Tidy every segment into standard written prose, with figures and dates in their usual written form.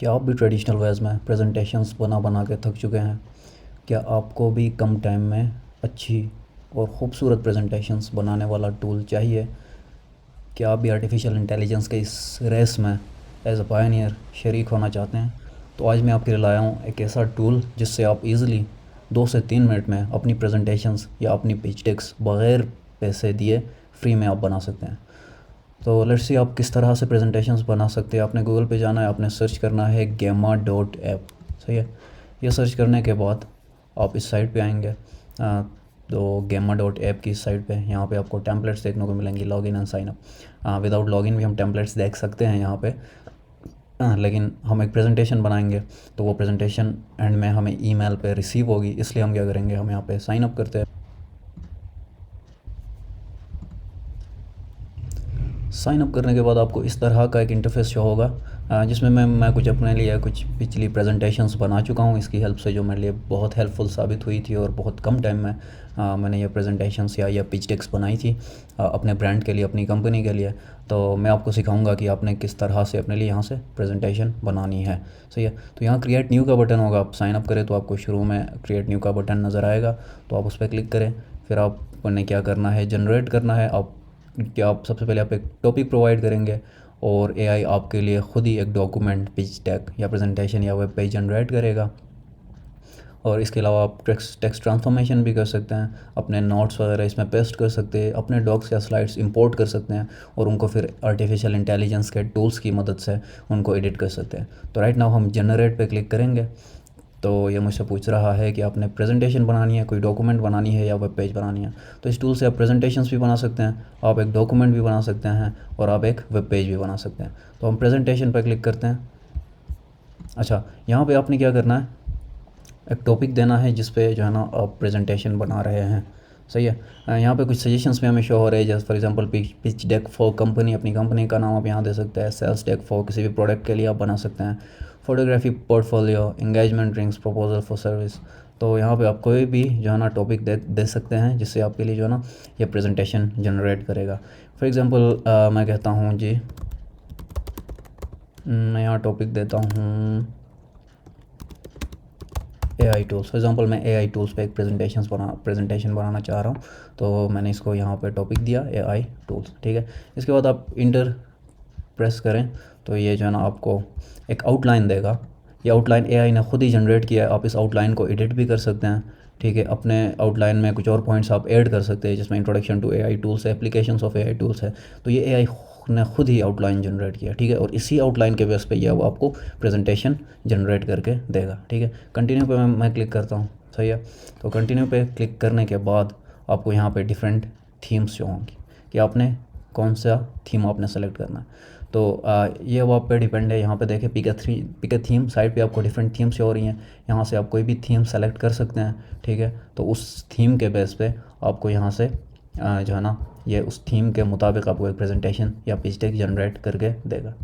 क्या आप भी ट्रेडिशनल वेज में प्रेजेंटेशंस बना बना के थक चुके हैं? क्या आपको भी कम टाइम में अच्छी और ख़ूबसूरत प्रेजेंटेशंस बनाने वाला टूल चाहिए? क्या आप भी आर्टिफिशियल इंटेलिजेंस के इस रेस में एज अ पायनियर शरीक होना चाहते हैं? तो आज मैं आपके लिए लाया हूँ एक ऐसा टूल जिससे आप इजीली 2 से 3 मिनट में अपनी प्रेजेंटेशंस या अपनी पिच डेक्स बग़ैर पैसे दिए फ्री में आप बना सकते हैं। तो लेट्स सी आप किस तरह से प्रेजेंटेशंस बना सकते हैं। आपने गूगल पे जाना है, आपने सर्च करना है gamma.app। सही है। ये सर्च करने के बाद आप इस साइट पे आएंगे। तो gamma.app की साइट पे यहाँ पे आपको टेम्पलेट्स देखने को मिलेंगी, login and sign up. Without login भी हम टेम्पलेट्स देख सकते हैं यहाँ पे। लेकिन हम एक प्रेजेंटेशन बनाएंगे तो वो प्रेजेंटेशन एंड में हमें ईमेल पे रिसीव होगी, इसलिए हम क्या करेंगे, हम यहाँ पे साइन अप करते हैं। साइन अप करने के बाद आपको इस तरह का एक इंटरफेस शो होगा, जिसमें मैं कुछ अपने लिए कुछ पिछली प्रेजेंटेशंस बना चुका हूँ इसकी हेल्प से, जो मेरे लिए बहुत हेल्पफुल साबित हुई थी और बहुत कम टाइम में मैंने ये प्रेजेंटेशंस या पिच डेक्स बनाई थी अपने ब्रांड के लिए, अपनी कंपनी के लिए। तो मैं आपको सिखाऊंगा कि आपने किस तरह से अपने लिए यहाँ से प्रेजेंटेशन बनानी है। सही है। तो यहाँ क्रिएट न्यू का बटन होगा, आप साइन अप करें तो आपको शुरू में क्रिएट न्यू का बटन नज़र आएगा, तो आप उस पर क्लिक करें। फिर आपने क्या करना है, जनरेट करना है। आप सबसे पहले आप एक टॉपिक प्रोवाइड करेंगे और एआई आपके लिए ख़ुद ही एक डॉक्यूमेंट, पिच डेक या प्रेजेंटेशन या वेब पेज जनरेट करेगा। और इसके अलावा आप टेक्स्ट ट्रांसफॉर्मेशन भी कर सकते हैं, अपने नोट्स वगैरह इसमें पेस्ट कर सकते हैं, अपने डॉक्स या स्लाइड्स इंपोर्ट कर सकते हैं और उनको फिर आर्टिफिशियल इंटेलिजेंस के टूल्स की मदद से उनको एडिट कर सकते हैं। तो राइट नाउ हम जनरेट पे क्लिक करेंगे। तो ये मुझसे पूछ रहा है कि आपने प्रेजेंटेशन बनानी है, कोई डॉक्यूमेंट बनानी है या वेब पेज बनानी है। तो इस टूल से आप प्रेजेंटेशंस भी बना सकते हैं, आप एक डॉक्यूमेंट भी बना सकते हैं और आप एक वेब पेज भी बना सकते हैं। तो हम प्रेजेंटेशन पर क्लिक करते हैं। अच्छा, यहाँ पे आपने क्या करना है, एक टॉपिक देना है जिस पे जो है ना आप प्रेजेंटेशन बना रहे हैं। सही है। यहाँ पे कुछ सजेशंस भी हमें शो हो रहे हैं, जैसे for example pitch deck for company, अपनी कंपनी का नाम आप यहाँ दे सकते हैं। सेल्स डेक फॉर किसी भी प्रोडक्ट के लिए आप बना सकते हैं। Photography portfolio, engagement rings, proposal for service. तो यहाँ पे आप कोई भी जो है ना टॉपिक दे सकते हैं जिससे आपके लिए जो है ना ये प्रेजेंटेशन जनरेट करेगा। फॉर एग्ज़ाम्पल मैं कहता हूँ जी, मैं यहाँ टॉपिक देता हूँ AI टूल्स। फॉर एग्जांपल मैं AI टूल्स पे एक प्रेजेंटेशन बनाना चाह रहा हूँ, तो मैंने इसको यहाँ पे टॉपिक दिया AI टूल्स। ठीक है। इसके बाद आप इंटर प्रेस करें तो ये जो है ना आपको एक आउटलाइन देगा। ये आउटलाइन AI ने खुद ही जनरेट किया है, आप इस आउटलाइन को एडिट भी कर सकते हैं। ठीक है। अपने आउटलाइन में कुछ और पॉइंट्स आप ऐड कर सकते हैं, जिसमें इंट्रोडक्शन टू AI टूल्स है, एप्लीकेशंस ऑफ AI टूल्स है। तो ये AI ने खुद ही आउटलाइन जनरेट किया। ठीक है। और इसी आउटलाइन के बेस पे ये वो आपको प्रेजेंटेशन जनरेट करके देगा। ठीक है। कंटिन्यू पे मैं क्लिक करता हूँ। सही है। तो कंटिन्यू पे क्लिक करने के बाद आपको यहाँ पे डिफरेंट थीम्स शो होंगी कि आपने कौन सा थीम आपने सेलेक्ट करना है। तो ये वो आप पे डिपेंड है। यहाँ पे देखें पिक ए थीम साइड पे आपको डिफरेंट थीम्स हो रही हैं। यहाँ से आप कोई भी थीम सेलेक्ट कर सकते हैं। ठीक है। तो उस थीम के बेस पे आपको यहाँ से जो है ना ये उस थीम के मुताबिक आपको एक प्रेजेंटेशन या पिच डेक जनरेट करके देगा।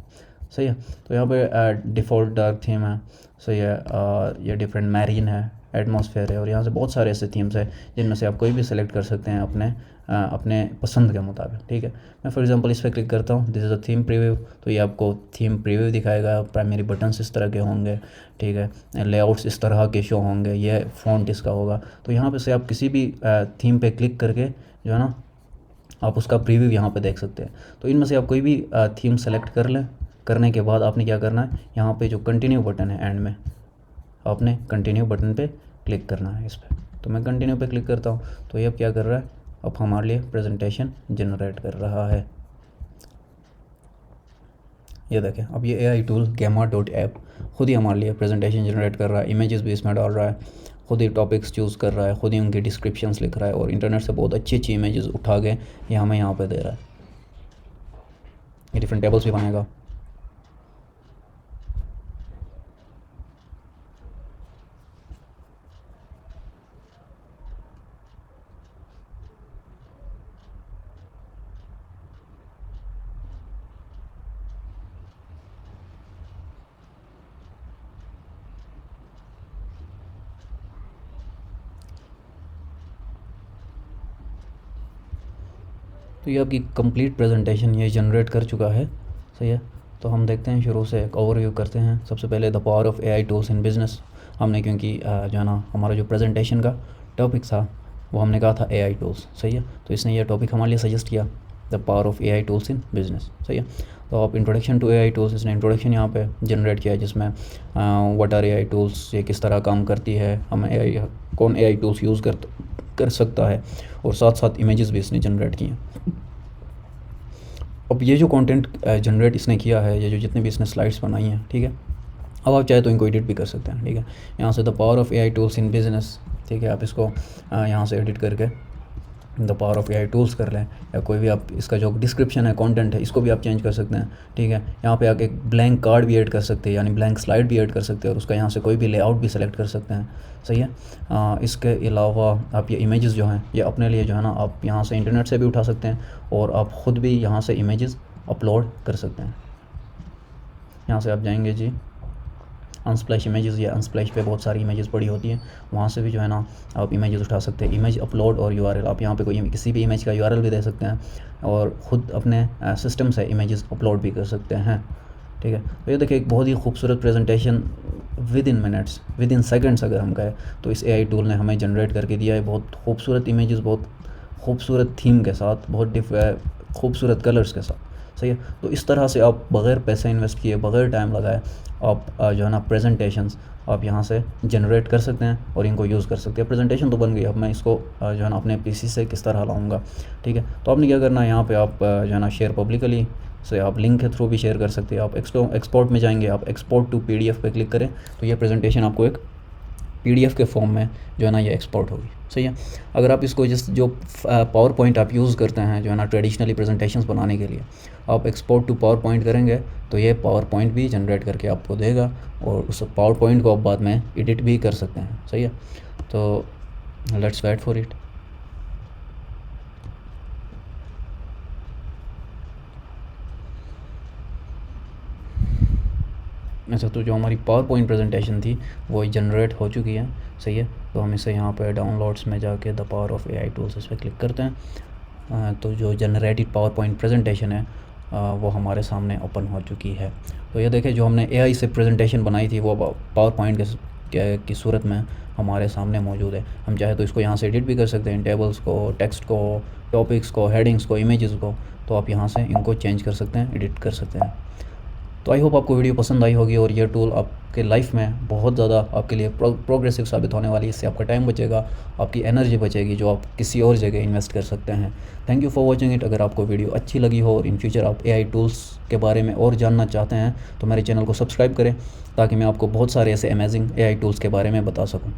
सही है। तो यहाँ पे डिफ़ॉल्ट डार्क थीम है। सही है। ये डिफरेंट मैरीन है, एटमॉस्फेयर है, और यहाँ से बहुत सारे ऐसे थीम्स हैं जिनमें से आप कोई भी सिलेक्ट कर सकते हैं अपने पसंद के मुताबिक। ठीक है। मैं फॉर एग्जांपल इस पर क्लिक करता हूँ, this is a theme preview. तो ये आपको थीम प्रीव्यू दिखाएगा। प्राइमरी बटन्स इस तरह के होंगे। ठीक है। लेआउट्स इस तरह के शो होंगे। ये फ़ॉन्ट इसका होगा। तो यहाँ पे से आप किसी भी थीम पे क्लिक करके जो है ना आप उसका प्रीव्यू यहाँ पे देख सकते हैं। तो इनमें से आप कोई भी थीम सेलेक्ट कर लें। करने के बाद आपने क्या करना है, यहाँ पे जो कंटिन्यू बटन है एंड में, आपने कंटिन्यू बटन पे क्लिक करना है इस पर। तो मैं कंटिन्यू पे क्लिक करता हूँ। तो ये अब क्या कर रहा है, अब हमारे लिए प्रेजेंटेशन जनरेट कर रहा है। ये देखें, अब ये AI टूल gamma.app खुद ही हमारे लिए प्रेजेंटेशन जनरेट कर रहा है, इमेजेस भी इसमें डाल रहा है, खुद ही टॉपिक्स चूज़ कर रहा है, खुद ही उनकी डिस्क्रिप्शंस लिख रहा है और इंटरनेट से बहुत अच्छी अच्छी इमेजेस उठा के ये हमें यहाँ पे दे रहा है। ये डिफरेंट टेबल्स भी बनाएगा। तो ये आपकी कंप्लीट प्रेजेंटेशन ये जनरेट कर चुका है। सही है। तो हम देखते हैं, शुरू से एक ओवरव्यू करते हैं। सबसे पहले the power of AI tools in business हमने, क्योंकि जो है ना हमारा जो प्रेजेंटेशन का टॉपिक था वो हमने कहा था एआई टूल्स, सही है। तो इसने ये टॉपिक हमारे लिए सजेस्ट किया, the power of AI tools in business, सही है। तो आप इंट्रोडक्शन टू एआई टूल्स, इसने इंट्रोडक्शन यहाँ पे जनरेट किया है, जिसमें व्हाट आर एआई टूल्स, ये किस तरह काम करती है, हमें एआई कौन एआई टूल्स यूज़ कर सकता है, और साथ साथ इमेजेस भी इसने जनरेट किए हैं। अब ये जो कंटेंट जनरेट इसने किया है, ये जो जितने भी इसने स्लाइड्स बनाई हैं, ठीक है, अब आप चाहे तो इनको एडिट भी कर सकते हैं, ठीक है। यहाँ से the power of AI tools in business, ठीक है, आप इसको यहाँ से एडिट करके the power of AI tools कर लें, या कोई भी आप इसका जो डिस्क्रिप्शन है, कंटेंट है, इसको भी आप चेंज कर सकते हैं, ठीक है। यहाँ पे आप एक ब्लैंक कार्ड भी ऐड कर सकते हैं, यानी ब्लैंक स्लाइड भी ऐड कर सकते हैं, और उसका यहाँ से कोई भी लेआउट भी सेलेक्ट कर सकते हैं, सही है। इसके अलावा आप ये इमेजेस जो हैं, ये अपने लिए जो है ना आप यहाँ से इंटरनेट से भी उठा सकते हैं, और आप ख़ुद भी यहाँ से इमेजेस अपलोड कर सकते हैं। यहाँ से आप जाएंगे जी अनस्प्लैश इमेजेस, या अनस्प्लैश पे बहुत सारी इमेजेस पड़ी होती हैं, वहाँ से भी जो है ना आप इमेजेस उठा सकते हैं। इमेज अपलोड और यूआरएल, आप यहाँ पे कोई किसी भी इमेज का यूआरएल भी दे सकते हैं, और ख़ुद अपने सिस्टम से इमेजेस अपलोड भी कर सकते हैं, ठीक है। तो ये देखिए एक बहुत ही खूबसूरत presentation with in minutes, with in seconds अगर हम कहें तो इस एआई टूल ने हमें जनरेट करके दिया है। बहुत खूबसूरत इमेजेस, बहुत खूबसूरत थीम के साथ, बहुत खूबसूरत कलर्स के साथ, सही है। तो इस तरह से आप बग़ैर पैसे इन्वेस्ट किए, बग़ैर टाइम लगाए, आप जो है ना प्रेजेंटेशंस आप यहाँ से जनरेट कर सकते हैं और इनको यूज़ कर सकते हैं। प्रेजेंटेशन तो बन गई, अब मैं इसको जो है ना अपने पीसी से किस तरह लाऊंगा, ठीक है। तो आपने क्या करना है, यहाँ पे आप जो है ना शेयर पब्लिकली से आप लिंक के थ्रू भी शेयर कर सकते हैं। आप एक्सपोर्ट में जाएंगे, आप एक्सपोर्ट टू पीडीएफ पे क्लिक करें, तो ये प्रेजेंटेशन आपको एक पीडीएफ के फॉर्म में जो है ना ये एक्सपोर्ट होगी, सही है। अगर आप इसको जो पावर पॉइंट आप यूज़ करते हैं जो है ना ट्रेडिशनली प्रेजेंटेशंस बनाने के लिए, आप एक्सपोर्ट टू पावर पॉइंट करेंगे तो ये पावर पॉइंट भी जनरेट करके आपको देगा, और उस पावर पॉइंट को आप बाद में एडिट भी कर सकते हैं, सही है। तो लेट्स वेट फॉर इट। अच्छा, तो जो हमारी पावर पॉइंट प्रेजेंटेशन थी वो जनरेट हो चुकी है, सही है। तो हम इसे यहाँ पे डाउनलोड्स में जाके the power of AI tools इस पर क्लिक करते हैं, तो जो जनरेटेड पावर पॉइंट प्रेजेंटेशन है वो हमारे सामने ओपन हो चुकी है। तो ये देखें, जो हमने एआई से प्रेजेंटेशन बनाई थी वो पावर पॉइंट की सूरत में हमारे सामने मौजूद है। हम चाहे तो इसको यहाँ से एडिट भी कर सकते हैं, टेबल्स को, टेक्स्ट को, टॉपिक्स को, हेडिंग्स को, इमेजेस को, तो आप यहाँ से इनको चेंज कर सकते हैं, एडिट कर सकते हैं। तो आई होप आपको वीडियो पसंद आई होगी, और ये टूल आपके लाइफ में बहुत ज़्यादा आपके लिए प्रोग्रेसिव साबित होने वाली है। इससे आपका टाइम बचेगा, आपकी एनर्जी बचेगी, जो आप किसी और जगह इन्वेस्ट कर सकते हैं। Thank you for watching it. अगर आपको वीडियो अच्छी लगी हो और इन फ्यूचर आप एआई टूल्स के बारे में और जानना चाहते हैं तो मेरे चैनल को सब्सक्राइब करें, ताकि मैं आपको बहुत सारे ऐसे अमेजिंग एआई टूल्स के बारे में बता सकूँ।